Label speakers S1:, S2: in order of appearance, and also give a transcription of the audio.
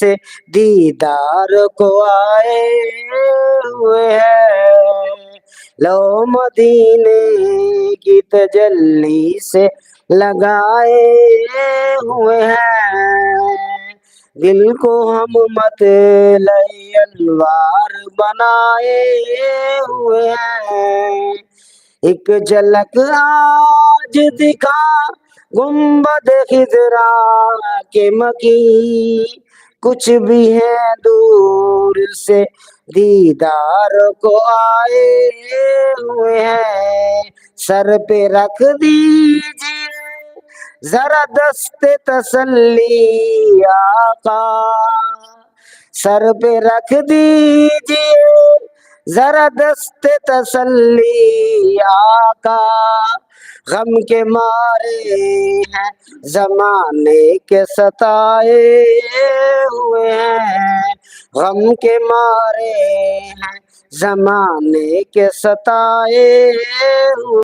S1: से दीदार को आए हुए हैं। लो मदीने की तजल्ली से लगाए हुए हैं। दिल को हम मतलई अनवार बनाए हुए हैं। एक झलक आज दिखा गुंबद खिजरा के मकी, कुछ भी है दूर से दीदार को आए हुए हैं। सर पे रख दीजिए जरा दस्ते तसल्ली आका, सर पे रख दीजिए जरा दस्ते तसल्ली आका। गम के मारे हैं जमाने के सताए हुए हैं। गम के मारे हैं जमाने के सताए हुए